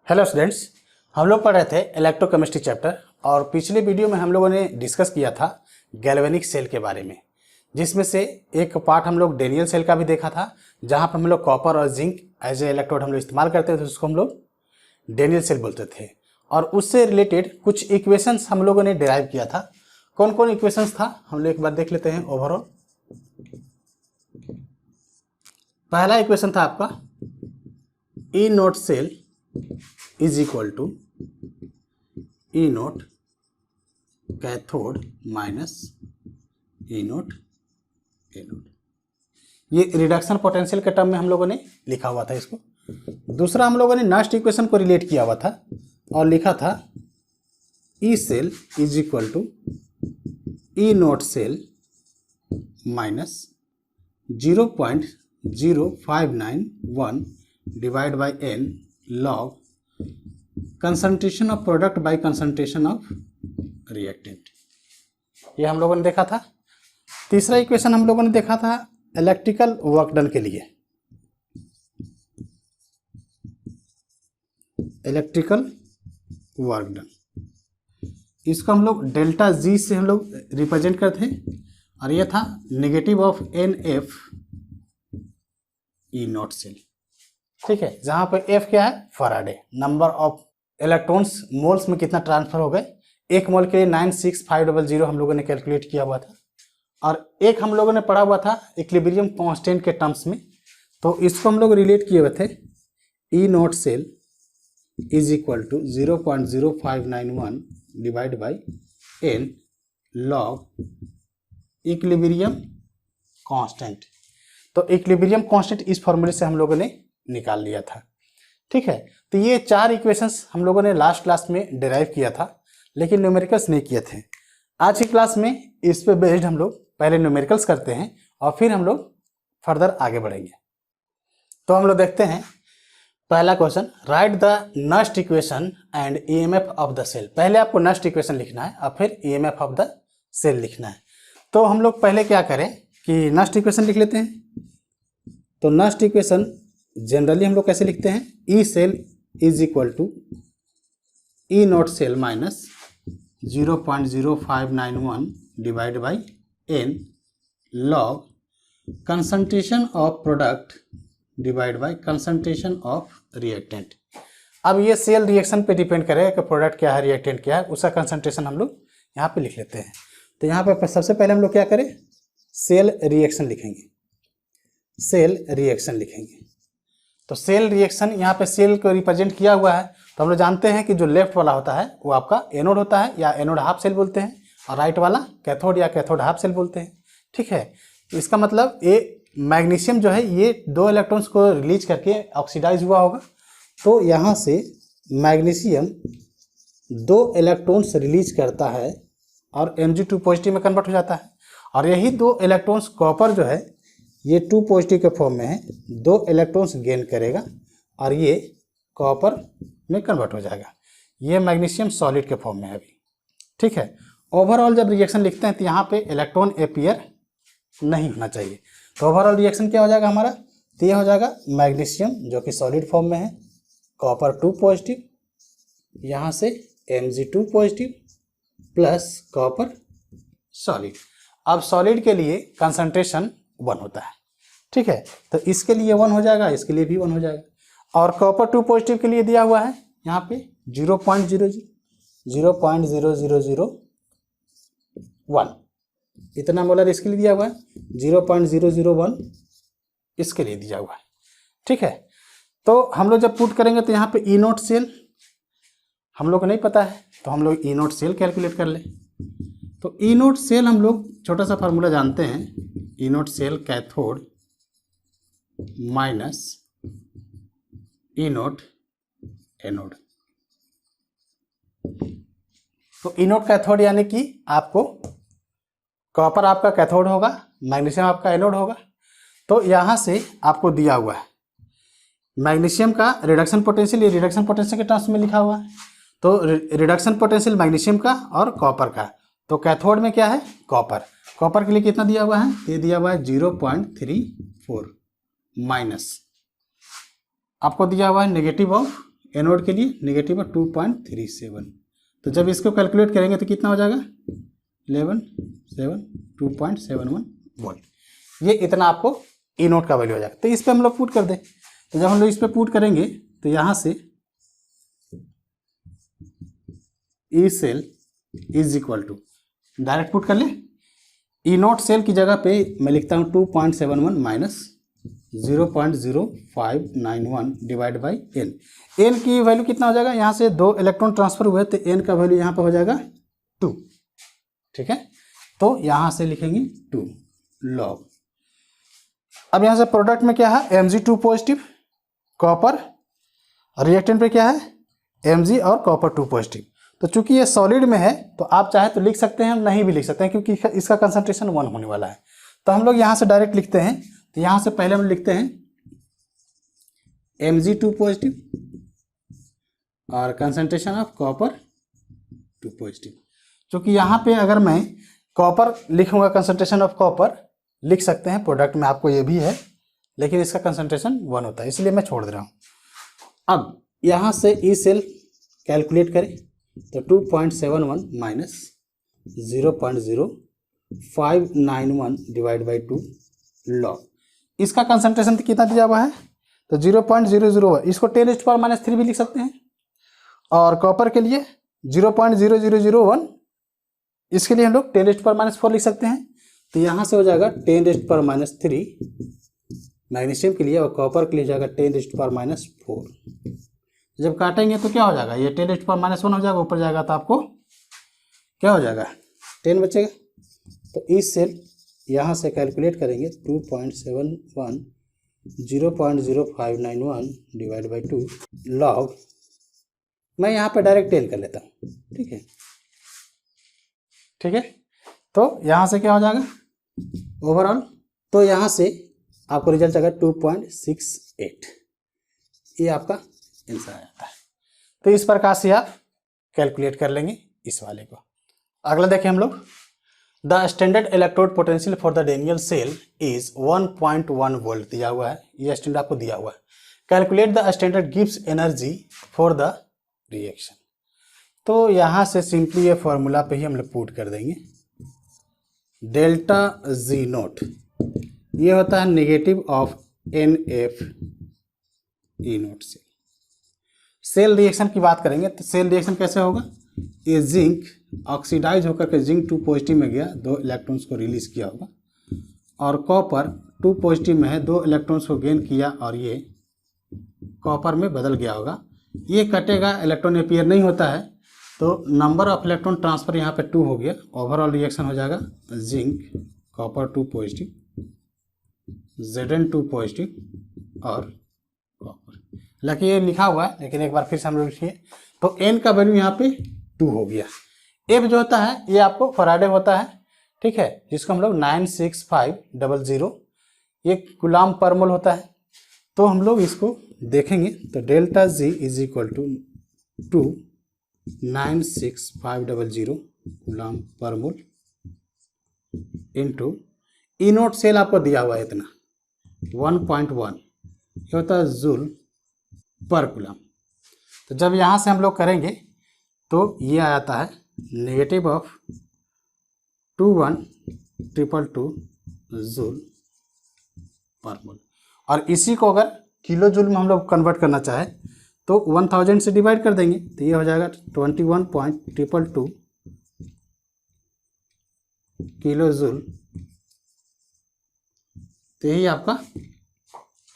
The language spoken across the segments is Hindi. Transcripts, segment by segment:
हेलो स्टूडेंट्स, हम लोग पढ़ रहे थे इलेक्ट्रोकेमिस्ट्री चैप्टर और पिछले वीडियो में हम लोगों ने डिस्कस किया था गैल्वेनिक सेल के बारे में, जिसमें से एक पार्ट हम लोग डेनियल सेल का भी देखा था, जहां पर हम लोग कॉपर और जिंक एज ए इलेक्ट्रोड हम लोग इस्तेमाल करते थे, उसको हम लोग डेनियल सेल बोलते थे। और उससे रिलेटेड कुछ इक्वेशंस हम लोगों ने डिराइव किया था। कौन कौन इक्वेशंस था हम लोग एक बार देख लेते हैं ओवरऑल। पहला इक्वेशन था आपका E note cell is equal to E naught cathode minus E naught anode. ये रिडक्शन पोटेंशियल के टर्म में हम लोगों ने लिखा हुआ था इसको। दूसरा हम लोगों ने नस्ट इक्वेशन को रिलेट किया हुआ था और लिखा था E cell is equal to E note cell minus 0.0591 divide by n log concentration of product by concentration of reactant. ये हम लोगों ने देखा था। तीसरा इक्वेशन हम लोगों ने देखा था इलेक्ट्रिकल वर्क डन के लिए। इलेक्ट्रिकल वर्क डन, इसको हम लोग डेल्टा जी से हम लोग रिप्रेजेंट करते हैं और ये था negative of n F E not cell. ठीक है, जहां पे एफ क्या है, Faraday, number of electrons moles में कितना ट्रांसफर हो गए। एक मोल के लिए 96500 हम लोगों ने कैलकुलेट किया हुआ था और एक हम लोगों ने पढ़ा हुआ था इक्विलिब्रियम कांस्टेंट के टर्म्स में, तो इसको हम लोग रिलेट किए हुए थे। E not cell is equal to 0.0591 divide by n log equilibrium constant. तो इक्विलिब्रियम कांस्टेंट इस फॉर्मूले से हम लोगों ने निकाल लिया था। ठीक है, तो ये चार इक्वेशंस हम लोगों ने लास्ट क्लास में डिराइव किया था, लेकिन न्यूमेरिकल्स नहीं किए थे। आज की क्लास में इस पे बेस्ड हम लोग पहले न्यूमेरिकल्स करते हैं और फिर हम लोग फर्दर आगे बढ़ेंगे। तो हम लोग देखते हैं पहला question, write the Nernst equation and EMF of the cell. पहले आपको नस्ट इक्वेशन लिखना है और फिर ईएमएफ ऑफ द सेल लिखना है। तो हम लोग पहले क्या करें कि नस्ट इक्वेशन लिख लेते हैं। तो नस्ट इक्वेशन जनरली हम लोग कैसे लिखते हैं, E cell is equal to E not cell minus 0.0591 divide by n log concentration of product divide by concentration of reactant. अब ये सेल रिएक्शन पे डिपेंड करेगा कि प्रोडक्ट क्या है, रिएक्टेंट क्या है, उसका कंसंट्रेशन हम लोग यहाँ पे लिख लेते हैं। तो यहाँ पे सबसे पहले हम लोग क्या करें, सेल रिएक्शन लिखेंगे। सेल रिएक्शन लिखेंगे तो सेल रिएक्शन, यहाँ पे सेल को रिप्रेजेंट किया हुआ है। तो हम लोग जानते हैं कि जो लेफ्ट वाला होता है वो आपका एनोड होता है या एनोड हाफ सेल बोलते हैं, और राइट वाला कैथोड या कैथोड हाफ सेल बोलते हैं। ठीक है, इसका मतलब ये मैग्नीशियम जो है ये दो इलेक्ट्रॉन्स को रिलीज करके ऑक्सीडाइज हुआ होगा। तो यहाँ से मैग्नीशियम दो इलेक्ट्रॉन्स रिलीज करता है और Mg2 पॉजिटिव में कन्वर्ट हो जाता है, और यही दो इलेक्ट्रॉन्स कॉपर जो है ये 2 पॉजिटिव के फॉर्म में है, 2 इलेक्ट्रॉन्स गेन करेगा और ये कॉपर में कन्वर्ट हो जाएगा। ये मैग्नीशियम सॉलिड के फॉर्म में है अभी। ठीक है, ओवरऑल जब रिएक्शन लिखते हैं तो यहाँ पे इलेक्ट्रॉन अपीयर नहीं होना चाहिए। तो ओवरऑल रिएक्शन क्या हो जाएगा हमारा, तो ये हो जाएगा मैग्नीशियम जो कि सॉलिड फॉर्म में है, कॉपर 2 पॉजिटिव, यहाँ से Mg2 positive plus copper solid. अब सॉलिड के लिए कंसंट्रेशन 1 होता है। ठीक है, तो इसके लिए 1 हो जाएगा, इसके लिए भी 1 हो जाएगा। और कॉपर 2 पॉजिटिव के लिए दिया हुआ है यहाँ पे 0.001 इतना मोलर इसके लिए दिया हुआ है, 0.001 इसके लिए दिया हुआ है। ठीक है, तो हम लोग जब पुट करेंगे तो यहाँ पे ई नोट सेल हम लोग को नहीं पता है, तो हम लोग ई नोट सेल कैलकुलेट कर ले। तो ई नोट सेल हम लोग छोटा सा फार्मूला जानते हैं, ई note cell cathode minus E naught anode. तो ई नोट कैथोड यानी कि आपको कॉपर आपका कैथोड होगा, मैग्नीशियम आपका एनोड होगा। तो यहाँ से आपको दिया हुआ है मैग्नीशियम का रिडक्शन पोटेंशियल, ये रिडक्शन पोटेंशियल के टर्म्स में लिखा हुआ है। तो रिडक्शन पोटेंशियल मैग्नीशियम का और कॉपर का। तो कैथोड में क्या है, कॉपर। कॉपर के लिए कितना दिया हुआ है, ये दिया हुआ है 0.34 माइनस आपको दिया हुआ है नेगेटिव ऑफ एनोड के लिए नेगेटिव है 2.37। तो जब इसको कैलकुलेट करेंगे तो कितना हो जाएगा 2.71 वोल्ट। ये इतना आपको ई नोट का वैल्यू हो जाएगा। तो इस पर हम लोग पुट कर दें। तो जब हम लोग इस पर पुट करेंगे तो यहाँ से E cell is equal to, direct put कर ले, ई नोट सेल की जगह पे मैं लिखता हूँ 2.71 minus 0.0591 divide by n. N की वैल्यू कितना हो जाएगा, यहाँ से 2 इलेक्ट्रॉन ट्रांसफर हुए तो एन का वैल्यू यहाँ पे हो जाएगा 2। ठीक है, तो यहाँ से लिखेंगे 2 लॉग। अब यहाँ से प्रोडक्ट में क्या है Mg2 पॉजिटिव कॉपर, रिएक्टेंट पे क्या है Mg और कॉपर 2 पॉजिटिव। तो चूंकि ये सॉलिड में है तो आप चाहे तो लिख सकते हैं, नहीं भी लिख सकते हैं, क्योंकि इसका कंसंट्रेशन 1 होने वाला है। तो हम लोग यहाँ से डायरेक्ट लिखते हैं। तो यहाँ से पहले हम लिखते हैं Mg2 पॉजिटिव और कंसंट्रेशन ऑफ कॉपर 2 पॉजिटिव। क्योंकि यहाँ पे अगर मैं कॉपर लिखूंगा, कंसंट्रेशन ऑफ कॉपर लिख सकते हैं, प्रोडक्ट में आपको ये भी है, लेकिन इसका कंसंट्रेशन 1 होता है, इसलिए मैं छोड़ दे रहा हूँ। अब यहाँ से ई सेल कैलकुलेट करें तो 2.71 माइनस 0.0591 डिवाइड बाई 2 लॉग। इसका कंसंट्रेशन कितना दिया हुआ है तो 0.001, इसको 10⁻³ भी लिख सकते हैं। और कॉपर के लिए 0.0001, इसके लिए हम लोग 10⁻⁴ लिख सकते हैं। तो यहाँ से हो जाएगा 10⁻³ मैग्नीशियम के लिए, और कॉपर के लिए जाएगा 10⁻⁴। जब काटेंगे तो क्या हो जाएगा, ये 10⁻⁻1 हो जाएगा, ऊपर जाएगा तो आपको क्या हो जाएगा 10 बचेगा। तो इस सेल यहाँ से कैलकुलेट करेंगे 2.71 0.0591 डिवाइड बाई 2 लॉग। मैं यहाँ पे डायरेक्ट टेल कर लेता हूँ। ठीक है, ठीक है। तो यहाँ से क्या हो जाएगा ओवरऑल, तो यहाँ से आपको रिजल्ट आएगा 2.68। ये आपका आंसर आ जाता है। तो इस प्रकार से आप कैलकुलेट कर लेंगे इस वाले को। अगला देखें हम लोग, the standard electrode potential for the Daniell cell is 1.1 volt दिया हुआ है। ये स्टैंडर्ड आपको दिया हुआ है। कैलकुलेट द स्टैंडर्ड गिव्स एनर्जी फॉर द रिएक्शन। तो यहाँ से सिंपली ये फॉर्मूला पे ही हम लोग पुट कर देंगे। डेल्टा जी नोट ये होता है negative of NF E note से। सेल रिएक्शन की बात करेंगे तो सेल रिएक्शन कैसे होगा, ये जिंक ऑक्सीडाइज होकर के जिंक 2 पॉजिटिव में गया, 2 इलेक्ट्रॉन्स को रिलीज किया होगा, और कॉपर 2 पॉजिटिव में है, 2 इलेक्ट्रॉन्स को गेन किया और ये कॉपर में बदल गया होगा। ये कटेगा, इलेक्ट्रॉन अपीयर नहीं होता है, तो नंबर ऑफ इलेक्ट्रॉन ट्रांसफर यहाँ पे 2 हो गया। ओवरऑल रिएक्शन हो जाएगा zinc copper 2 positive, Zn 2 positive और कॉपर। हालांकि ये लिखा हुआ है, लेकिन एक बार फिर से हम लोग लिखिए। तो N का वैल्यू यहाँ पे 2 हो गया। F जो होता है ये आपको फराडे होता है, ठीक है, जिसको हम लोग 96500 ये कूलाम पर मोल होता है। तो हम लोग इसको देखेंगे तो delta G is equal to 96500 coulomb per mole into E note cell आपको दिया हुआ है इतना 1.1, ये होता है जूल पर कूलाम। तो जब यहाँ से हम लोग करेंगे तो ये आ जाता है नेगेटिव ऑफ 21,222 जूल पर मोल। और इसी को अगर किलो जूल में हम लोग कन्वर्ट करना चाहे तो 1000 से डिवाइड कर देंगे तो ये हो जाएगा 21.222 किलो जूल। तो यही आपका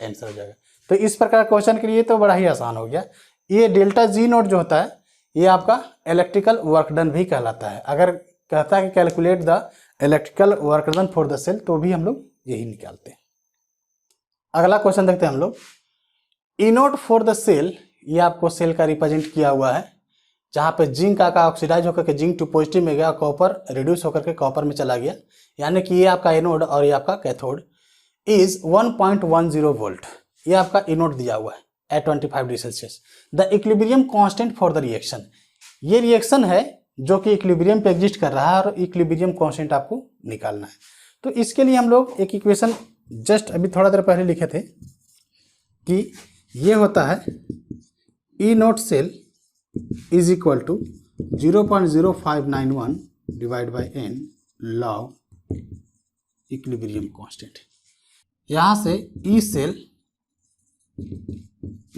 आंसर हो जाएगा। तो इस प्रकार क्वेश्चन के लिए तो बड़ा ही आसान हो गया। ये डेल्टा जी नोट जो होता है ये आपका इलेक्ट्रिकल वर्क डन भी कहलाता है। अगर कहता है कि calculate the electrical work done for the cell, तो भी हम लोग यही निकालते हैं। अगला क्वेश्चन देखते हैं हम लोग। ई नोट फॉर द सेल, ये आपको सेल का रिप्रेजेंट किया हुआ है, जहाँ पे जिंक का ऑक्सीडाइज होकर के जिंक 2 पॉजिटिव में गया, कॉपर रिड्यूस होकर के कॉपर में चला गया, यानी कि ये आपका एनोड और ये आपका कैथोड इज 1.10 वोल्ट। ये आपका इनोड दिया हुआ है at 25 degree Celsius. The equilibrium constant for the reaction, ये रिएक्शन है जो कि इक्विलिब्रियम पे एग्जिस्ट कर रहा है और इक्विलिब्रियम कांस्टेंट आपको निकालना है। तो इसके लिए हम लोग एक इक्वेशन जस्ट अभी थोड़ा देर पहले लिखे थे कि ये होता है E note cell is equal to 0.0591 divide by n log equilibrium constant. यहाँ से ई सेल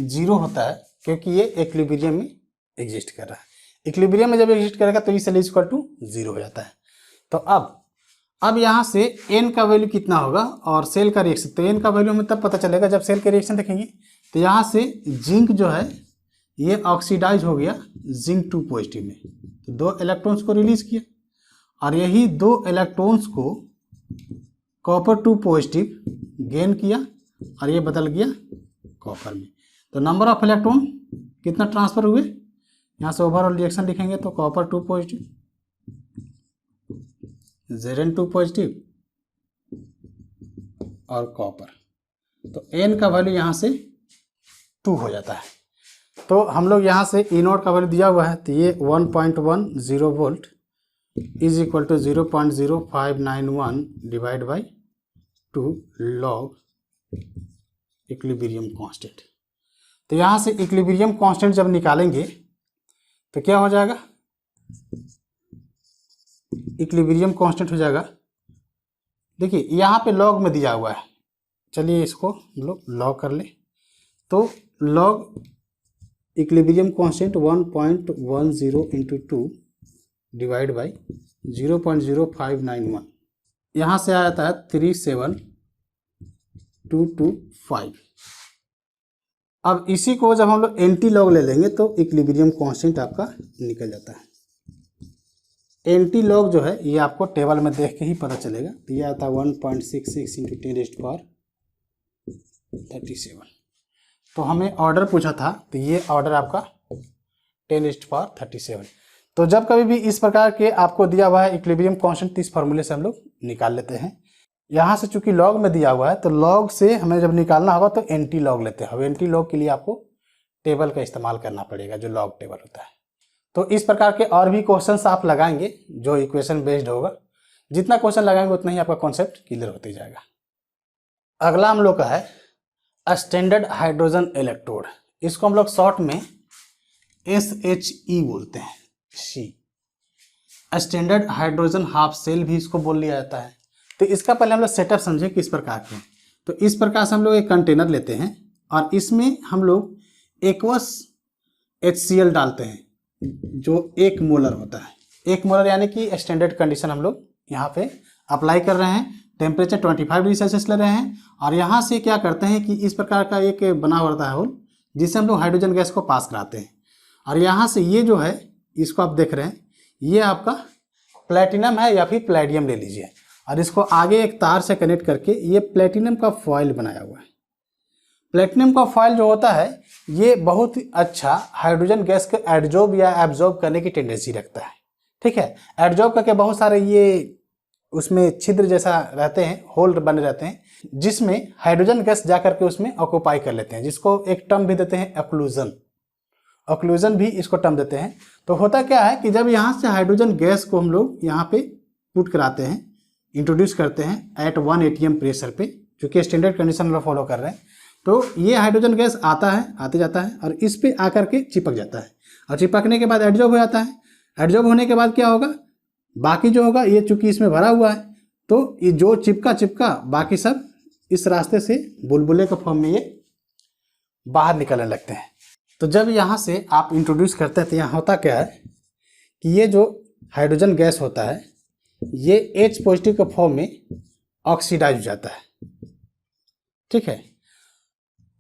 0 होता है क्योंकि ये इक्विलिब्रियम में एग्जिस्ट कर रहा है। इक्विलिब्रियम में जब एग्जिस्ट करेगा तो E cell is equal to 0 हो जाता है। तो अब यहाँ से एन का वैल्यू कितना होगा और सेल का रिएक्शन, तो एन का वैल्यू हमें तब पता चलेगा जब सेल के रिएक्शन देखेंगे। तो यहाँ से जिंक जो है ये ऑक्सीडाइज हो गया जिंक 2 पॉजिटिव में, तो 2 इलेक्ट्रॉन्स को रिलीज किया और यही 2 इलेक्ट्रॉन्स को कॉपर 2 पॉजिटिव गेन किया और ये बदल गया कॉपर में। तो नंबर ऑफ इलेक्ट्रॉन कितना ट्रांसफर हुए, यहाँ से ओवरऑल रिएक्शन लिखेंगे तो कॉपर 2 पॉजिटिव, Zn2 पॉजिटिव और कॉपर, तो एन का वैल्यू यहाँ से 2 हो जाता है। तो हम लोग यहाँ से ई नोट का वैल्यू दिया हुआ है, तो ये 1.10 volt is equal to 0.0591 divide by 2 log equilibrium constant. तो यहाँ से इक्विलिब्रियम कांस्टेंट जब निकालेंगे तो क्या हो जाएगा, इक्विलिब्रियम कांस्टेंट हो जाएगा, देखिए यहाँ पे लॉग में दिया हुआ है, चलिए इसको हम लोग लॉग कर ले। तो log equilibrium constant 1.10 into 2 divide by 0.0591, यहाँ से आ जाता है 37225। अब इसी को जब हम लोग एंटी लॉग ले लेंगे तो इक्विलिब्रियम कांस्टेंट आपका निकल जाता है। एंटी लॉग जो है ये आपको टेबल में देख के ही पता चलेगा, तो ये आता है 1.66 इंटू 10⁻37। तो हमें ऑर्डर पूछा था, तो ये ऑर्डर आपका 10⁻37। तो जब कभी भी इस प्रकार के आपको दिया हुआ है इक्विलिब्रियम कांस्टेंट, इस फार्मूले से हम लोग निकाल लेते हैं। यहाँ से चूंकि लॉग में दिया हुआ है तो लॉग से हमें जब निकालना होगा तो एंटी लॉग लेते हैं। अब एंटी लॉग के लिए आपको टेबल का इस्तेमाल करना पड़ेगा, जो लॉग टेबल होता है। तो इस प्रकार के और भी क्वेश्चंस आप लगाएंगे जो इक्वेशन बेस्ड होगा, जितना क्वेश्चन लगाएंगे उतना ही आपका कॉन्सेप्ट क्लियर होते जाएगा। अगला हम लोग का है स्टैंडर्ड हाइड्रोजन इलेक्ट्रोड, इसको हम लोग शॉर्ट में SHE बोलते हैं, सी स्टैंडर्ड हाइड्रोजन हाफ सेल भी इसको बोल लिया जाता है। तो इसका पहले हम लोग सेटअप समझे किस प्रकार के। तो इस प्रकार से हम लोग एक कंटेनर लेते हैं और इसमें हम लोग एक्वस HCl डालते हैं जो 1 मोलर होता है। 1 मोलर यानी कि स्टैंडर्ड कंडीशन हम लोग यहाँ पे अप्लाई कर रहे हैं। टेम्परेचर 25 डिग्री सेल्सियस ले रहे हैं और यहाँ से क्या करते हैं कि इस प्रकार का एक बना हुआ रहता है होल, जिससे हम लोग हाइड्रोजन गैस को पास कराते हैं। और यहाँ से ये जो है, इसको आप देख रहे हैं, ये आपका प्लेटिनम है या फिर प्लेडियम ले लीजिए, और इसको आगे एक तार से कनेक्ट करके ये प्लेटिनम का फॉइल बनाया हुआ है। प्लेटिनम का फॉइल जो होता है ये बहुत अच्छा हाइड्रोजन गैस को एडजॉर्ब या एब्जॉर्ब करने की टेंडेंसी रखता है। ठीक है, एडजॉर्ब करके बहुत सारे ये उसमें छिद्र जैसा रहते हैं, होल बने रहते हैं, जिसमें हाइड्रोजन गैस जाकर के उसमें ऑक्यूपाई कर लेते हैं, जिसको एक टर्म भी देते हैं ऑक्लूजन। ऑक्लूजन भी इसको टर्म देते हैं। तो होता क्या है कि जब यहाँ से हाइड्रोजन गैस को हम लोग यहाँ पे पुट कराते हैं, इंट्रोड्यूस करते हैं एट 1 atm प्रेशर पे, क्योंकि स्टैंडर्ड कंडीशन हम लोग फॉलो कर रहे हैं, तो ये हाइड्रोजन गैस आता है, आते जाता है और इस पे आकर के चिपक जाता है और चिपकने के बाद एडजॉर्ब हो जाता है। एडजॉर्ब होने के बाद क्या होगा, बाकी जो होगा ये चूंकि इसमें भरा हुआ है तो ये जो चिपका बाकी सब इस रास्ते से बुलबुले के फॉर्म में ये बाहर निकलने लगते हैं। तो जब यहाँ से आप इंट्रोड्यूस करते हैं तो यहाँ होता क्या है कि ये जो हाइड्रोजन गैस होता है ये H पॉजिटिव के फॉर्म में ऑक्सीडाइज हो जाता है। ठीक है,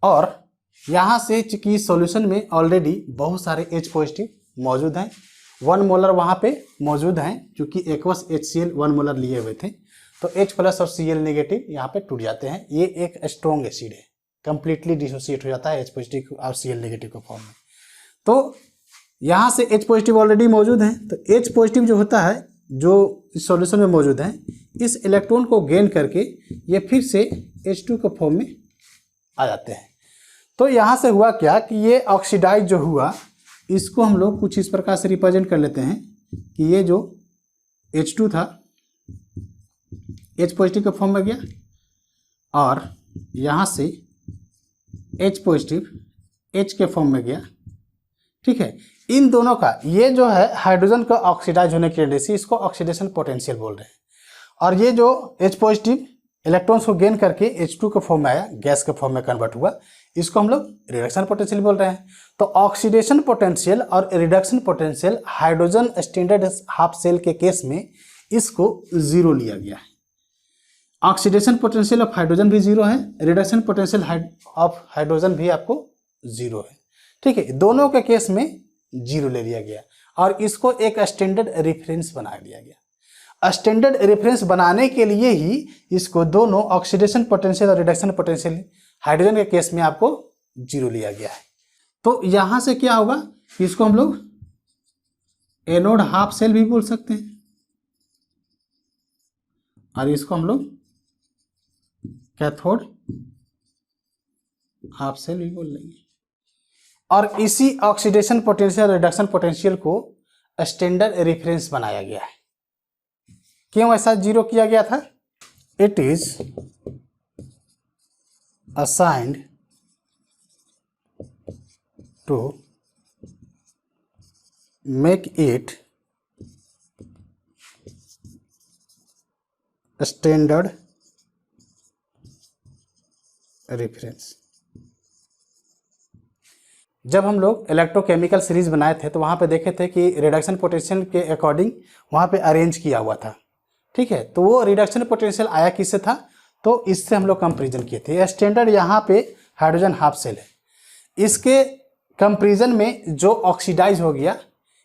और यहाँ से चूंकि सॉल्यूशन में ऑलरेडी बहुत सारे H पॉजिटिव मौजूद हैं, 1 मोलर वहाँ पे मौजूद हैं, क्योंकि एक्वस HCl 1 मोलर लिए हुए थे, तो H प्लस और Cl नेगेटिव यहाँ पे टूट जाते हैं। ये एक स्ट्रॉन्ग एसिड है, कंप्लीटली डिसोसिएट हो जाता है H पॉजिटिव और Cl नेगेटिव के फॉर्म में। तो यहाँ से H पॉजिटिव ऑलरेडी मौजूद हैं, तो H पॉजिटिव जो होता है जो इस सॉल्यूशन में मौजूद हैं, इस इलेक्ट्रॉन को गेन करके ये फिर से H2 के फॉर्म में आ जाते हैं। तो यहाँ से हुआ क्या कि ये ऑक्सीडाइज जो हुआ, इसको हम लोग कुछ इस प्रकार से रिप्रेजेंट कर लेते हैं कि ये जो H2 था H पॉजिटिव के फॉर्म में गया और यहाँ से H पॉजिटिव H के फॉर्म में गया ठीक है। इन दोनों का ये जो है हाइड्रोजन का ऑक्सीडाइज होने की टेंडेंसी, इसको ऑक्सीडेशन पोटेंशियल बोल रहे हैं। और ये जो H पॉजिटिव इलेक्ट्रॉन्स को गेन करके H2 के फॉर्म में आया, गैस के फॉर्म में कन्वर्ट हुआ, इसको हम लोग रिडक्शन पोटेंशियल बोल रहे हैं। तो ऑक्सीडेशन पोटेंशियल और reduction potential hydrogen standard half cell के केस में इसको 0 लिया गया है। ऑक्सीडेशन पोटेंशियल ऑफ हाइड्रोजन भी 0 है, रिडक्शन पोटेंशियल ऑफ हाइड्रोजन भी आपको 0 है। ठीक है, दोनों के केस में 0 ले लिया गया और इसको एक स्टैंडर्ड रेफरेंस बना दिया गया। स्टैंडर्ड रेफरेंस बनाने के लिए ही इसको दोनों ऑक्सीडेशन पोटेंशियल और रिडक्शन पोटेंशियल हाइड्रोजन के केस में आपको 0 लिया गया है। तो यहां से क्या होगा, इसको हम लोग एनोड हाफ सेल भी बोल सकते हैं और इसको हम लोग कैथोड हाफ सेल भी बोल लेंगे। और इसी ऑक्सीडेशन पोटेंशियल रिडक्शन पोटेंशियल को स्टैंडर्ड रेफरेंस बनाया गया है। क्यों ऐसा 0 किया गया था? It is assigned to make it standard reference. जब हम लोग इलेक्ट्रोकेमिकल सीरीज बनाए थे तो वहाँ पे देखे थे कि रिडक्शन पोटेंशियल के अकॉर्डिंग वहाँ पे अरेंज किया हुआ था। ठीक है, तो वो रिडक्शन पोटेंशियल आया किससे था? तो इससे हम लोग कंपेरिजन किए थे। स्टैंडर्ड यहाँ पे हाइड्रोजन हाफ सेल है, इसके कंपेरिजन में जो ऑक्सीडाइज हो गया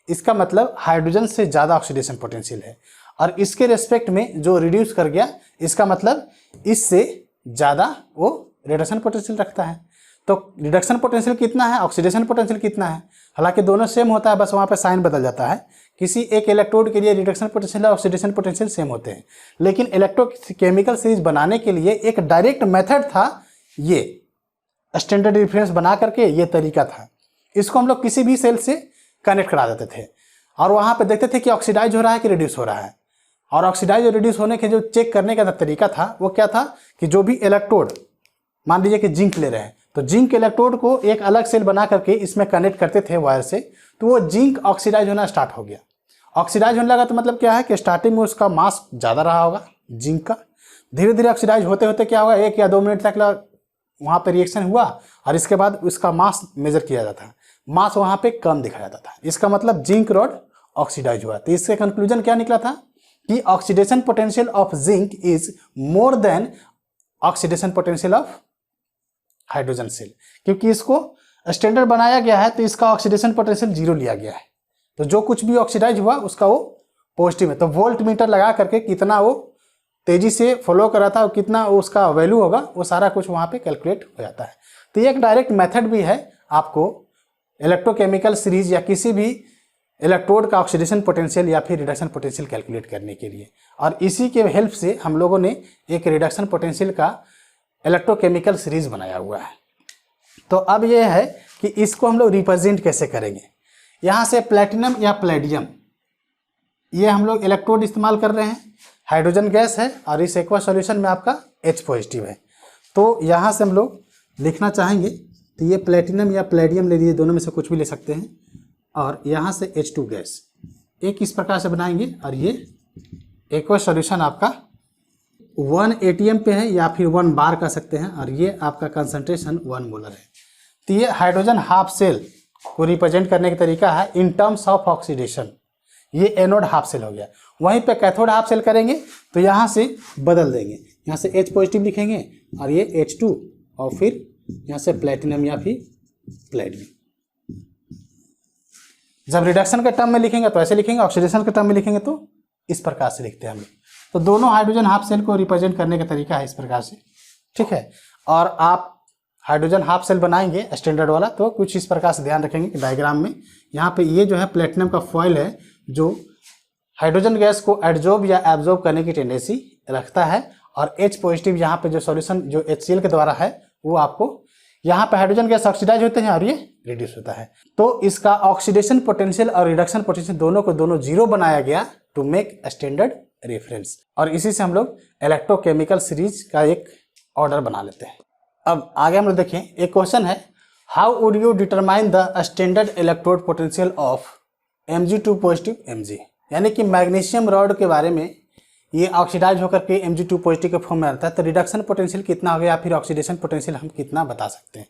इसका मतलब हाइड्रोजन से ज़्यादा ऑक्सीडेशन पोटेंशियल है, और इसके रेस्पेक्ट में जो रिड्यूस कर गया इसका मतलब इससे ज़्यादा वो रिडक्शन पोटेंशियल रखता है। तो रिडक्शन पोटेंशियल कितना है, ऑक्सीडेशन पोटेंशियल कितना है? हालांकि दोनों सेम होता है, बस वहाँ पे साइन बदल जाता है। किसी एक इलेक्ट्रोड के लिए रिडक्शन पोटेंशियल और ऑक्सीडेशन पोटेंशियल सेम होते हैं, लेकिन इलेक्ट्रोकेमिकल सीरीज बनाने के लिए एक डायरेक्ट मेथड था, ये स्टैंडर्ड रेफरेंस बना करके ये तरीका था। इसको हम लोग किसी भी सेल से कनेक्ट करा देते थे और वहाँ पे देखते थे कि ऑक्सीडाइज हो रहा है कि रिड्यूस हो रहा है। और ऑक्सीडाइज और रिड्यूस होने के जो चेक करने का तरीका था वो क्या था कि जो भी इलेक्ट्रोड, मान लीजिए कि जिंक ले रहे हैं, तो जिंक इलेक्ट्रोड को एक अलग सेल बना करके इसमें कनेक्ट करते थे वायर से, तो वो जिंक ऑक्सीडाइज होना स्टार्ट हो गया। ऑक्सीडाइज होने लगा तो मतलब क्या है कि स्टार्टिंग में उसका मास ज़्यादा रहा होगा जिंक का, धीरे धीरे ऑक्सीडाइज होते होते क्या होगा, 1 या 2 मिनट तक वहाँ पे रिएक्शन हुआ और इसके बाद उसका मास मेजर किया जाता, मास वहाँ पे कम दिखाया जाता था। इसका मतलब जिंक रॉड ऑक्सीडाइज हुआ। तो इससे कंक्लूजन क्या निकला था कि oxidation potential of zinc is more than oxidation potential of hydrogen cell. क्योंकि इसको स्टैंडर्ड बनाया गया है तो इसका ऑक्सीडेशन पोटेंशियल 0 लिया गया है, तो जो कुछ भी ऑक्सीडाइज हुआ उसका वो पॉजिटिव है। तो वोल्ट मीटर लगा करके कितना वो तेजी से फ्लो कर रहा था और कितना उसका वैल्यू होगा वो सारा कुछ वहाँ पे कैलकुलेट हो जाता है। तो ये एक डायरेक्ट मेथड भी है आपको इलेक्ट्रोकेमिकल सीरीज या किसी भी इलेक्ट्रोड का ऑक्सीडेशन पोटेंशियल या फिर रिडक्शन पोटेंशियल कैलकुलेट करने के लिए, और इसी के हेल्प से हम लोगों ने एक रिडक्शन पोटेंशियल का इलेक्ट्रोकेमिकल सीरीज बनाया हुआ है। तो अब ये है कि इसको हम लोग रिप्रेजेंट कैसे करेंगे। यहाँ से प्लेटिनम या प्लेडियम, ये हम लोग इलेक्ट्रोड इस्तेमाल कर रहे हैं, हाइड्रोजन गैस है और इस एक्वा सॉल्यूशन में आपका H पॉजिटिव है। तो यहाँ से हम लोग लिखना चाहेंगे तो ये प्लेटिनम या प्लेडियम ले लीजिए, दोनों में से कुछ भी ले सकते हैं, और यहाँ से H2 गैस एक इस प्रकार से बनाएंगे, और ये एक्वा सॉल्यूशन आपका 1 ATM पे है या फिर 1 बार कह सकते हैं, और ये आपका कंसंट्रेशन 1 मोलर है। तो ये हाइड्रोजन हाफ सेल को रिप्रेजेंट करने का तरीका है इन टर्म्स ऑफ ऑक्सीडेशन। ये एनोड हाफ सेल हो गया। वहीं पे कैथोड हाफ सेल करेंगे तो यहाँ से बदल देंगे, यहाँ से H पॉजिटिव लिखेंगे और ये H2, और फिर यहाँ से प्लेटिनम या फिर प्लेडियम। जब रिडक्शन के टर्म में लिखेंगे तो ऐसे लिखेंगे, ऑक्सीडेशन के टर्म में लिखेंगे तो इस प्रकार से लिखते हैं हम लोग। तो दोनों हाइड्रोजन हाफ सेल को रिप्रेजेंट करने का तरीका है इस प्रकार से, ठीक है। और आप हाइड्रोजन हाफ सेल बनाएंगे स्टैंडर्ड वाला तो कुछ इस प्रकार से ध्यान रखेंगे कि डायग्राम में यहाँ पे ये जो है प्लेटिनम का फॉइल है जो हाइड्रोजन गैस को एडजॉर्ब या एब्जॉर्ब करने की टेंडेंसी रखता है, और H पॉजिटिव यहाँ पे जो सॉल्यूशन जो HCl के द्वारा है वो आपको यहाँ पे हाइड्रोजन गैस ऑक्सीडाइज होते हैं और ये रिड्यूस होता है। तो इसका ऑक्सीडेशन पोटेंशियल और रिडक्शन पोटेंशियल दोनों को 0 बनाया गया टू मेक स्टैंडर्ड रेफरेंस, और इसी से हम लोग इलेक्ट्रोकेमिकल सीरीज का एक ऑर्डर बना लेते हैं। अब आगे हम लोग देखें, एक क्वेश्चन है, how would you determine the standard electrode potential of Mg2 positive Mg, यानी कि मैग्नीशियम रॉड के बारे में, ये ऑक्सीडाइज होकर के Mg2 पॉजिटिव के फॉर्म में आता है, तो रिडक्शन पोटेंशियल कितना हो गया या फिर ऑक्सीडेशन पोटेंशियल हम कितना बता सकते हैं,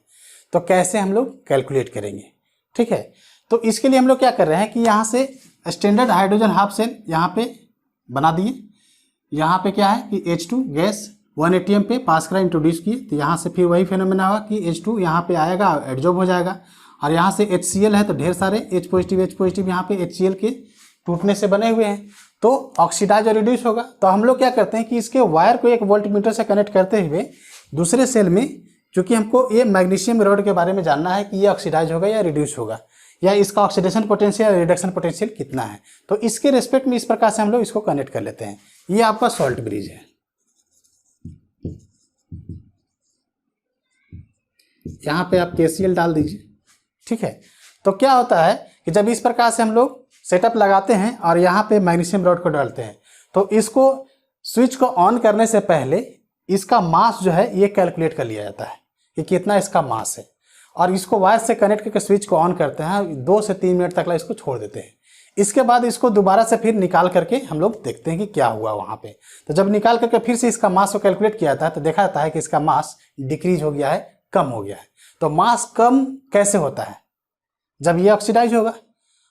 तो कैसे हम लोग कैलकुलेट करेंगे। ठीक है, तो इसके लिए हम लोग क्या कर रहे हैं कि यहाँ से स्टैंडर्ड हाइड्रोजन हाफ सेल यहाँ पे बना दिए, यहाँ पे क्या है कि H2 गैस 1 atm पे पास करा, इंट्रोड्यूस किए, तो यहाँ से फिर वही फेनोमेना हुआ कि H2 यहाँ पे आएगा, एडजॉर्ब हो जाएगा, और यहाँ से HCl है तो ढेर सारे H पॉजिटिव यहाँ पे HCl के टूटने से बने हुए हैं, तो ऑक्सीडाइज और रिड्यूस होगा। तो हम लोग क्या करते हैं कि इसके वायर को एक वोल्टमीटर से कनेक्ट करते हुए दूसरे सेल में, क्योंकि हमको ये मैग्नीशियम रॉड के बारे में जानना है कि ये ऑक्सीडाइज होगा या रिड्यूस होगा, या इसका ऑक्सीडेशन पोटेंशियल या रिडक्शन पोटेंशियल कितना है, तो इसके रेस्पेक्ट में इस प्रकार से हम लोग इसको कनेक्ट कर लेते हैं। ये आपका सॉल्ट ब्रिज है। यहाँ पे आप KCl डाल दीजिए। ठीक है, तो क्या होता है कि जब इस प्रकार से हम लोग सेटअप लगाते हैं और यहाँ पे मैग्नीशियम रॉड को डालते हैं, तो इसको स्विच को ऑन करने से पहले इसका मास जो है ये कैलकुलेट कर लिया जाता है कि कितना इसका मास है, और इसको वायर से कनेक्ट करके स्विच को ऑन करते हैं, 2 से 3 मिनट तक इसको छोड़ देते हैं। इसके बाद इसको दोबारा से फिर निकाल करके हम लोग देखते हैं कि क्या हुआ वहाँ पे। तो जब निकाल करके फिर से इसका मास को कैलकुलेट किया जाता है तो देखा जाता है कि इसका मास डिक्रीज हो गया है, कम हो गया है। तो मास कम कैसे होता है? जब ये ऑक्सीडाइज होगा,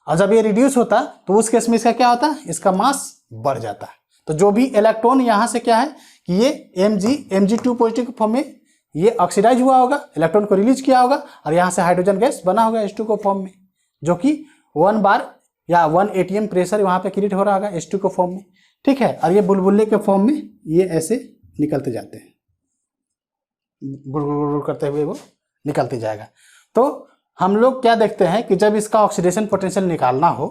और जब ये रिड्यूस होता तो उस केस में इसका क्या होता है, इसका मास बढ़ जाता है। तो जो भी इलेक्ट्रॉन यहाँ से क्या है कि ये Mg2 पॉजिटिव के फॉर्म में ये ऑक्सीडाइज हुआ होगा, इलेक्ट्रॉन को रिलीज किया होगा, और यहाँ से हाइड्रोजन गैस बना होगा H2 को फॉर्म में, जो कि 1 बार या 1 atm प्रेशर वहाँ पे क्रिएट हो रहा होगा H2 को फॉर्म में। ठीक है, और ये बुलबुले के फॉर्म में ये ऐसे निकलते जाते हैं, बुड़ करते हुए वो निकलते जाएगा। तो हम लोग क्या देखते हैं कि जब इसका ऑक्सीडेशन पोटेंशियल निकालना हो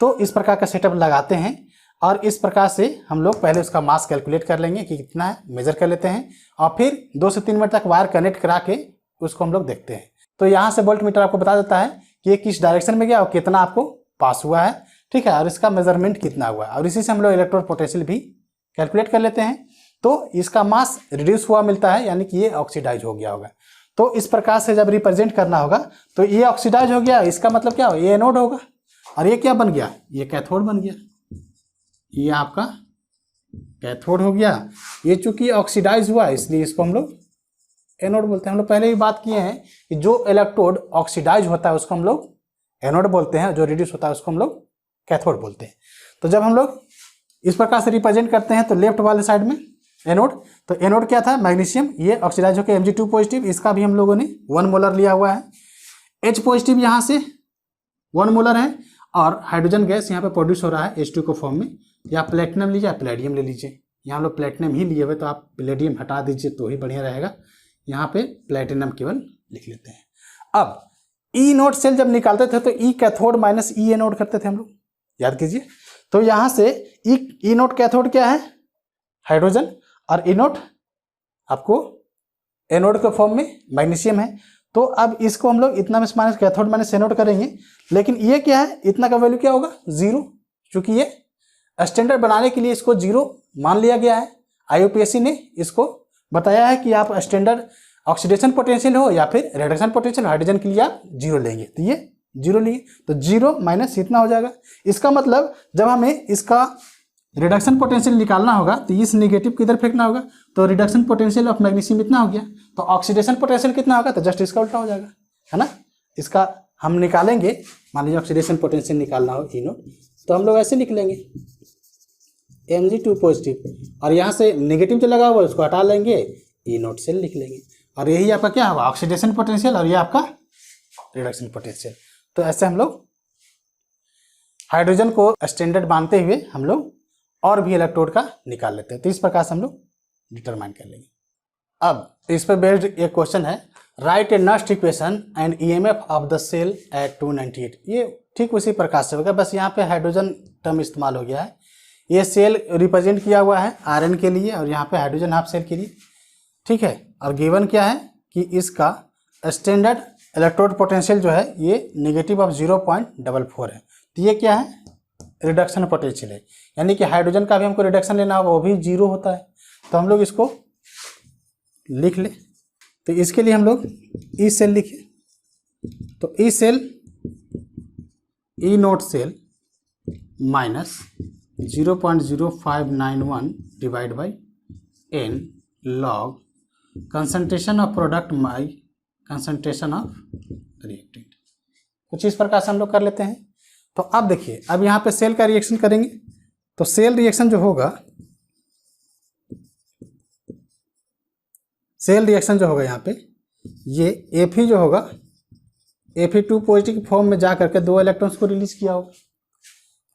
तो इस प्रकार का सेटअप लगाते हैं, और इस प्रकार से हम लोग पहले उसका मास कैलकुलेट कर लेंगे कि कितना है, मेजर कर लेते हैं, और फिर 2 से 3 मिनट तक वायर कनेक्ट करा के उसको हम लोग देखते हैं। तो यहाँ से वोल्ट मीटर आपको बता देता है कि ये किस डायरेक्शन में गया और कितना आपको पास हुआ है। ठीक है, और इसका मेजरमेंट कितना हुआ है, और इसी से हम लोग इलेक्ट्रोड पोटेंशियल भी कैलकुलेट कर लेते हैं। तो इसका मास रिड्यूस हुआ मिलता है, यानी कि ये ऑक्सीडाइज हो गया होगा। तो इस प्रकार से जब रिप्रेजेंट करना होगा तो ये ऑक्सीडाइज हो गया, इसका मतलब क्या हो, ये एनोड होगा, और ये क्या बन गया, ये कैथोड बन गया, ये आपका कैथोड हो गया। ये चूंकि ऑक्सीडाइज हुआ इसलिए इसको हम लोग एनोड बोलते हैं। हम लोग पहले ही बात किए हैं कि जो इलेक्ट्रोड ऑक्सीडाइज होता है उसको हम लोग एनोड बोलते हैं, जो रिड्यूस होता है उसको हम लोग कैथोड बोलते हैं। तो जब हम लोग इस प्रकार से रिप्रेजेंट करते हैं तो लेफ्ट वाले साइड में एनोड, तो एनोड क्या था, मैग्नीशियम, ये ऑक्सीडाइज होकर Mg2 पॉजिटिव, इसका भी हम लोगों ने 1 मोलर लिया हुआ है। H पॉजिटिव यहाँ से 1 मोलर है, और हाइड्रोजन गैस यहाँ पे प्रोड्यूस हो रहा है H2 को फॉर्म में। या प्लेटिनम लीजिए या प्लेडियम ले लीजिए, यहाँ हम लोग प्लेटिनम ही लिए हुए, तो आप प्लेडियम हटा दीजिए तो ही बढ़िया रहेगा, यहाँ पे प्लेटिनम केवल लिख लेते हैं। अब ई नोड सेल जब निकालते थे तो ई कैथोड माइनस ई एनोड करते थे हम लोग, याद कीजिए। तो यहाँ से ई नोड कैथोड क्या है, हाइड्रोजन, और इनोड आपको एनोड के फॉर्म में मैग्नीशियम है। तो अब इसको हम लोग इतना में माइनस कैथोड माइनस एनोड करेंगे, लेकिन ये क्या है, इतना का वैल्यू क्या होगा, 0, क्योंकि ये स्टैंडर्ड बनाने के लिए इसको 0 मान लिया गया है। IUPAC ने इसको बताया है कि आप स्टैंडर्ड ऑक्सीडेशन पोटेंशियल हो या फिर रिडक्शन पोटेंशियल हाइड्रोजन के लिए आप 0 लेंगे, तो ये 0 लिए, तो 0 माइनस इतना हो जाएगा। इसका मतलब जब हमें इसका रिडक्शन पोटेंशियल निकालना होगा तो इस नेगेटिव की इधर फेंकना होगा, तो रिडक्शन पोटेंशियल ऑफ मैग्नीशियम इतना हो गया, तो ऑक्सीडेशन पोटेंशियल कितना होगा, तो जस्ट इसका उल्टा हो जाएगा, है ना। इसका हम निकालेंगे, मान लीजिए ऑक्सीडेशन पोटेंशियल निकालना हो इनो, तो हम लोग ऐसे लिख लेंगे Mg2 पॉजिटिव, और यहाँ से नेगेटिव जो लगा हुआ है उसको हटा लेंगे, ई नोट से लिख लेंगे, और यही आपका क्या होगा, ऑक्सीडेशन पोटेंशियल, और ये आपका रिडक्शन पोटेंशियल। तो ऐसे हम लोग हाइड्रोजन को स्टैंडर्ड मानते हुए हम लोग और भी इलेक्ट्रोड का निकाल लेते हैं। तो इस प्रकार से हम लोग डिटरमाइन कर लेंगे। अब इस पर बेस्ड एक क्वेश्चन है, write a Nernst equation and EMF of the cell at 298। ये ठीक उसी प्रकार से होगा, बस यहाँ पे हाइड्रोजन टर्म इस्तेमाल हो गया है। ये सेल रिप्रेजेंट किया हुआ है आयरन के लिए, और यहाँ पे हाइड्रोजन हाफ सेल के लिए, ठीक है। और गिवन क्या है कि इसका स्टैंडर्ड इलेक्ट्रोड पोटेंशियल जो है ये नेगेटिव ऑफ 0.44 है। तो ये क्या है, रिडक्शन पोटेंशियल है, यानी कि हाइड्रोजन का भी हमको रिडक्शन लेना होगा, वो भी 0 होता है। तो हम लोग इसको लिख ले, तो इसके लिए हम लोग ई सेल लिखे, तो E cell E note cell minus 0.0591 divide by n log concentration of product by concentration of reactant. कुछ इस प्रकार से हम लोग कर लेते हैं। तो अब देखिए, अब यहाँ पे सेल का रिएक्शन करेंगे तो सेल रिएक्शन जो होगा, सेल रिएक्शन जो होगा यहाँ पे, ये Fe जो होगा, Fe2 पॉजिटिव फॉर्म में जा करके 2 इलेक्ट्रॉन्स को रिलीज किया होगा,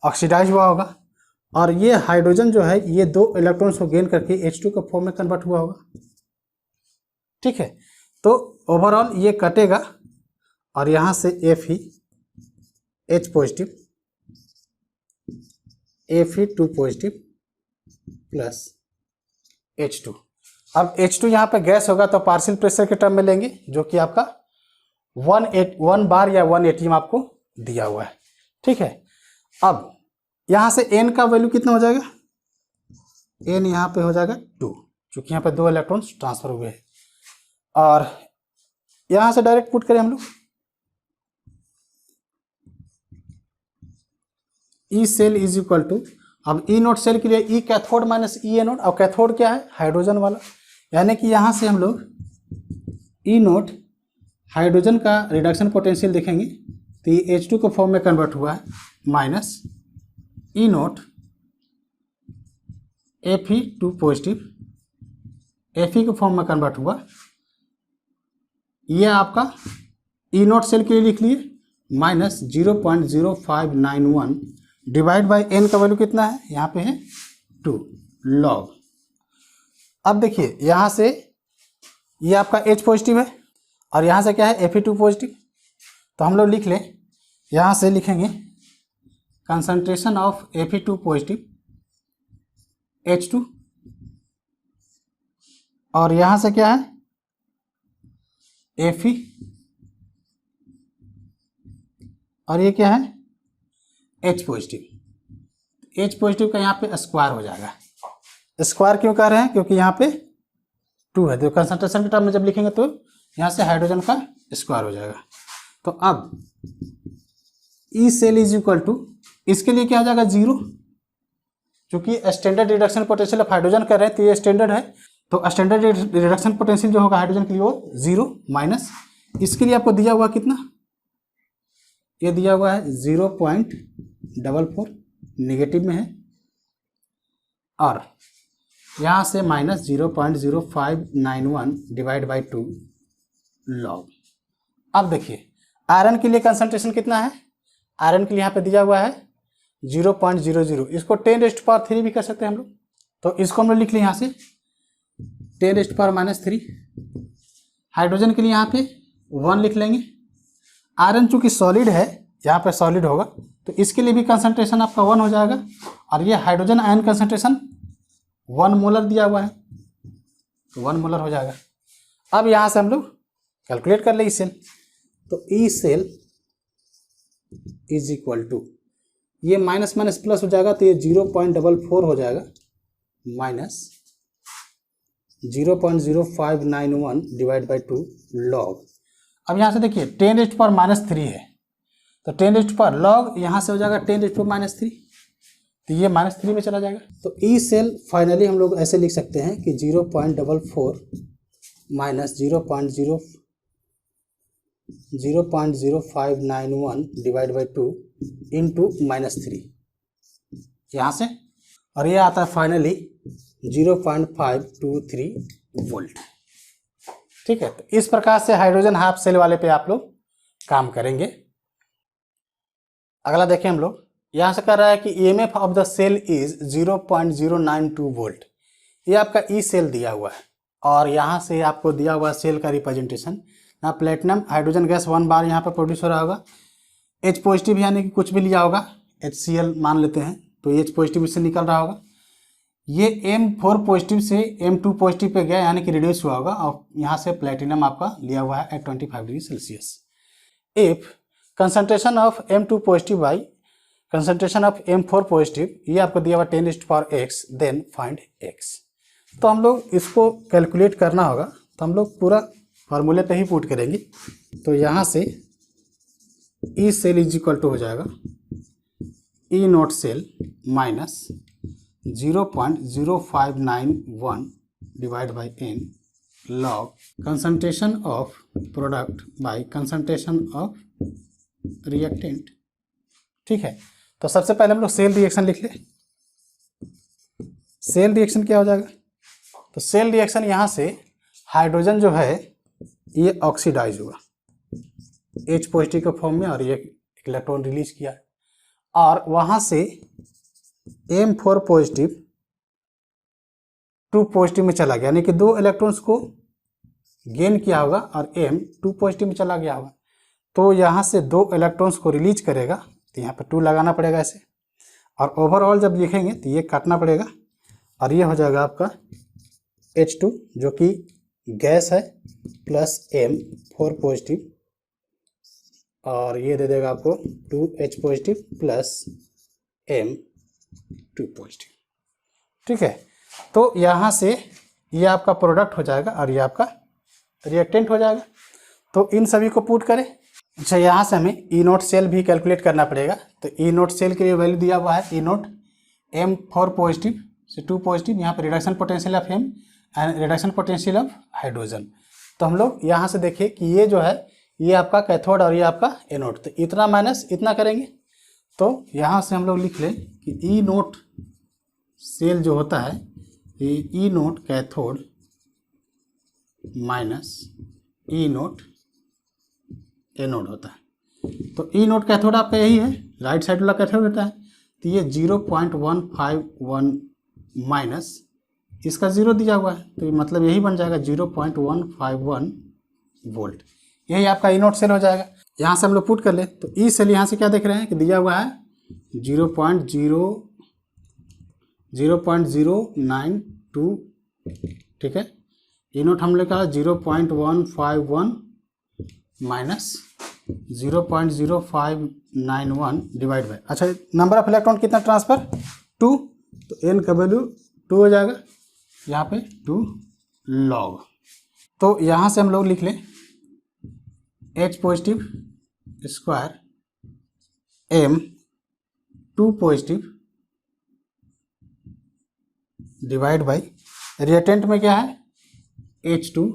ऑक्सीडाइज हुआ होगा, और ये हाइड्रोजन जो है ये 2 इलेक्ट्रॉन्स को गेन करके H2 के फॉर्म में कन्वर्ट हुआ होगा। ठीक है, तो ओवरऑल ये कटेगा और यहाँ से Fe H positive, Fe2 positive plus H2। अब H2 यहाँ पे गैस होगा तो पार्शियल प्रेशर के टर्म में लेंगे, जो कि आपका 1 बार या 180 में आपको दिया हुआ है। ठीक है, अब यहाँ से n का वैल्यू कितना हो जाएगा, n यहाँ पे हो जाएगा 2, क्योंकि यहाँ पे 2 इलेक्ट्रॉन्स ट्रांसफर हुए हैं। और यहाँ से डायरेक्ट पुट करें हम लोग, E cell is equal to, अब ई नोट सेल के लिए E cathode minus E anode, और कैथोड क्या है, हाइड्रोजन वाला, यानी कि यहाँ से हम लोग ई नोट हाइड्रोजन का रिडक्शन पोटेंशियल देखेंगे तो ये H2 के फॉर्म में कन्वर्ट हुआ है, minus E note Fe2 positive Fe के फॉर्म में कन्वर्ट हुआ। ये आपका ई नोट सेल के लिए लिख लिए, माइनस 0.0591 डिवाइड बाई एन का वैल्यू कितना है, यहाँ पे है 2 लॉग। अब देखिए यहाँ से ये आपका H पॉजिटिव है और यहाँ से क्या है Fe2 पॉजिटिव, तो हम लोग लिख लें, यहाँ से लिखेंगे concentration of Fe2 positive H2, और यहाँ से क्या है Fe, और ये क्या है H पॉजिटिव। H पॉजिटिव का यहाँ पे स्क्वायर हो जाएगा। स्क्वायर क्यों कर रहे हैं, क्योंकि यहाँ पे 2 है, तो कंसंट्रेशन के टर्म में जब लिखेंगे तो यहाँ से हाइड्रोजन का स्क्वायर हो जाएगा। तो अब E cell is equal to, इसके लिए क्या आ जाएगा 0, क्योंकि standard reduction potential of hydrogen कर रहे हैं तो ये स्टैंडर्ड है, तो स्टैंडर्ड रिडक्शन पोटेंशियल जो होगा हाइड्रोजन के लिए वो 0, माइनस इसके लिए आपको दिया हुआ कितना, ये दिया हुआ है 0.44 नेगेटिव में है, और यहाँ से माइनस 0.0591 डिवाइड बाई 2 लॉग। अब देखिए आयरन के लिए कंसंट्रेशन कितना है, आयरन के लिए यहाँ पे दिया हुआ है 0.00, इसको 10⁻³ भी कर सकते हैं हम लोग, तो इसको हम लोग लिख लें यहाँ से 10⁻³ हाइड्रोजन के लिए यहाँ पे 1 लिख लेंगे। आयरन चूंकि सॉलिड है, यहाँ पे सॉलिड होगा तो इसके लिए भी कंसंट्रेशन आपका 1 हो जाएगा, और ये हाइड्रोजन आयन कंसंट्रेशन 1 मोलर दिया हुआ है तो 1 मोलर हो जाएगा। अब यहाँ से हम लोग कैलकुलेट कर ले ई सेल, तो E cell is equal to, ये माइनस माइनस प्लस हो जाएगा तो ये 0.44 हो जाएगा, माइनस 0.0591 डिवाइड बाई 2 लॉग। अब यहाँ से देखिए 10⁻³ है, तो 10 लॉग यहाँ से हो जाएगा 10⁻³ तो ये -3 में चला जाएगा। तो ई सेल फाइनली हम लोग ऐसे लिख सकते हैं कि 0.44 माइनस 0.0591 डिवाइड बाई 2 इंटू -3 यहाँ से, और ये आता है फाइनली 0.523 वोल्ट। ठीक है, तो इस प्रकार से हाइड्रोजन हाफ सेल वाले पे आप लोग काम करेंगे। अगला देखें हम लोग, यहाँ से कर रहा है कि EMF of the cell is 0.092 volt. ये आपका ई सेल दिया हुआ है, और यहाँ से आपको दिया हुआ सेल का रिप्रेजेंटेशन, यहाँ प्लेटिनम हाइड्रोजन गैस 1 बार यहाँ पर प्रोड्यूस हो रहा होगा, H पॉजिटिव यानी कि कुछ भी लिया होगा, HCl मान लेते हैं तो H पॉजिटिव इससे निकल रहा होगा, ये M4 पॉजिटिव से M2 पॉजिटिव पे गया यानी कि रिड्यूस हुआ होगा, और यहाँ से प्लेटिनम आपका लिया हुआ है at 25 degree Celsius. If concentration of M2 positive by concentration of M4 positive, ये आपको दिया हुआ 10⁻⁴ देन फाइंड x। तो हम लोग इसको कैलकुलेट करना होगा, तो हम लोग पूरा फार्मूले पे ही पुट करेंगे। तो यहाँ से E cell is equal to हो जाएगा E note cell minus 0.0591 divide by n log concentration of product by concentration of reactant. ठीक है, तो सबसे पहले हम लोग सेल रिएक्शन लिख ले। सेल रिएक्शन क्या हो जाएगा, तो सेल रिएक्शन यहाँ से हाइड्रोजन जो है ये ऑक्सीडाइज हुआ H पॉजिटिव के फॉर्म में और ये इलेक्ट्रॉन रिलीज किया और वहाँ से M4 पॉजिटिव 2 पॉजिटिव में चला गया, यानी कि 2 इलेक्ट्रॉन्स को गेन किया होगा और M 2 पॉजिटिव में चला गया होगा, तो यहाँ से 2 इलेक्ट्रॉन्स को रिलीज करेगा, तो यहाँ पर 2 लगाना पड़ेगा ऐसे, और ओवरऑल जब लिखेंगे तो ये काटना पड़ेगा और ये हो जाएगा आपका H2 जो कि गैस है प्लस M4 पॉजिटिव और ये दे देगा आपको 2H positive plus M2 positive. ठीक है, तो यहाँ से ये आपका प्रोडक्ट हो जाएगा और ये आपका रिएक्टेंट हो जाएगा। तो इन सभी को पुट करें। अच्छा, यहाँ से हमें ई नोट सेल भी कैलकुलेट करना पड़ेगा। तो ई नोट सेल के लिए वैल्यू दिया हुआ है ई नोट M4 पॉजिटिव से 2 पॉजिटिव, यहाँ पर reduction potential of M and reduction potential of hydrogen. तो हम लोग यहाँ से देखिए कि ये जो है ये आपका कैथोड और ये आपका एनोड, तो इतना माइनस इतना करेंगे, तो यहाँ से हम लोग लिख लें कि ई नोट सेल जो होता है ये ई naught cathode minus E naught anode होता है। तो ई नोट कैथोड आपका यही है, राइट साइड वाला कैथोड होता है, तो ये 0.151 माइनस इसका 0 दिया हुआ है, तो ये मतलब यही बन जाएगा 0.151 वोल्ट, यही आपका ई नोट सेल हो जाएगा। यहाँ से हम लोग पुट कर ले, तो ई सेल यहाँ से क्या देख रहे हैं कि दिया हुआ है 0.092। ठीक है, ई नोट हम लोग का 0.151 माइनस 0.0591 डिवाइड बाई, अच्छा नंबर ऑफ इलेक्ट्रॉन कितना ट्रांसफर 2, तो एन का वैल्यू 2 हो जाएगा, यहाँ पे 2 लॉग। तो यहाँ से हम लोग लिख लें H positive square M2 positive divide by reactant में क्या है H2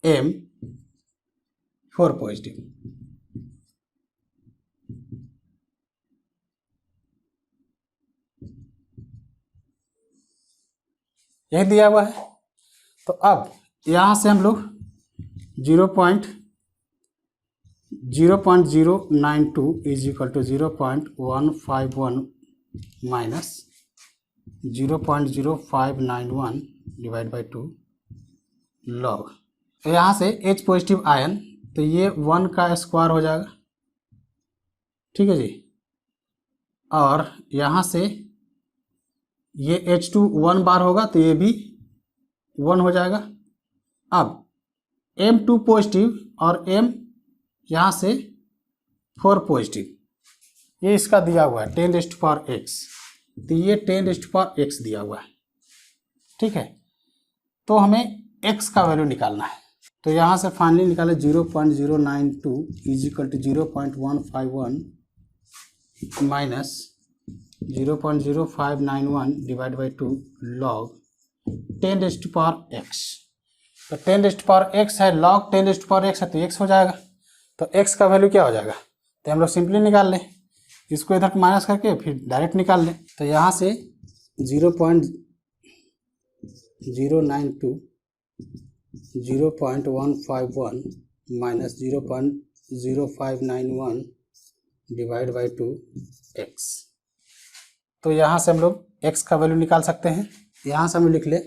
M4 पॉजिटिव। यही दिया हुआ है। तो अब यहाँ से हम लोग 0.092 is equal to 0.151 minus 0.0591 divide by 2 log. तो यहाँ से H पॉजिटिव आयन, तो ये 1 का स्क्वायर हो जाएगा। ठीक है जी, और यहाँ से ये H2 1 बार होगा तो ये भी 1 हो जाएगा। अब M2 पॉजिटिव और M यहाँ से 4 पॉजिटिव, ये इसका दिया हुआ है 10⁻⁴x, तो ये 10⁻⁴x दिया हुआ है। ठीक है, तो हमें x का वैल्यू निकालना है। तो यहाँ से फाइनली निकाले 0.092 is equal to 0.151 minus 0.0591 divide by 2 log 10⁻⁴x। तो 10⁻⁴x है, लॉग 10⁻⁴x है, तो x हो जाएगा। तो x का वैल्यू क्या हो जाएगा, तो हम लोग सिंपली निकाल लें, इसको इधर माइनस करके फिर डायरेक्ट निकाल लें। तो यहाँ से 0.092 0.151 माइनस 0.0591 डिवाइड बाई 2x। तो यहाँ से हम लोग x का वैल्यू निकाल सकते हैं। यहाँ से हम लिख ले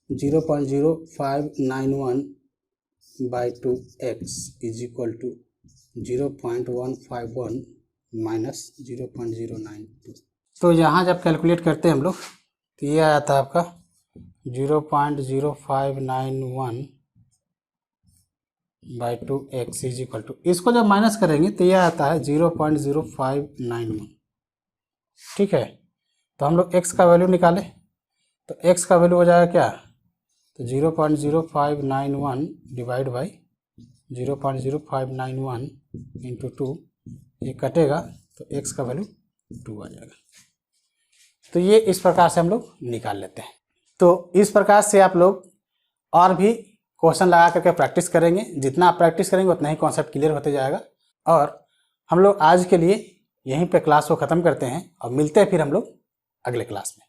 0.0591 by 2x is equal to 0.151 minus 0.092। तो यहाँ जब कैलकुलेट करते हैं हम लोग तो ये आया था आपका 0.0591 by 2x is equal to, इसको जब माइनस करेंगे तो ये आता है 0.0591। ठीक है, तो हम लोग x का वैल्यू निकालें, तो x का वैल्यू हो जाएगा क्या, तो 0.0591 डिवाइड बाई 0.0591 इंटू 2, ये कटेगा तो x का वैल्यू 2 आ जाएगा। तो ये इस प्रकार से हम लोग निकाल लेते हैं। तो इस प्रकार से आप लोग और भी क्वेश्चन लगा करके प्रैक्टिस करेंगे। जितना आप प्रैक्टिस करेंगे उतना ही कॉन्सेप्ट क्लियर होते जाएगा। और हम लोग आज के लिए यहीं पे क्लास को ख़त्म करते हैं और मिलते हैं फिर हम लोग अगले क्लास में।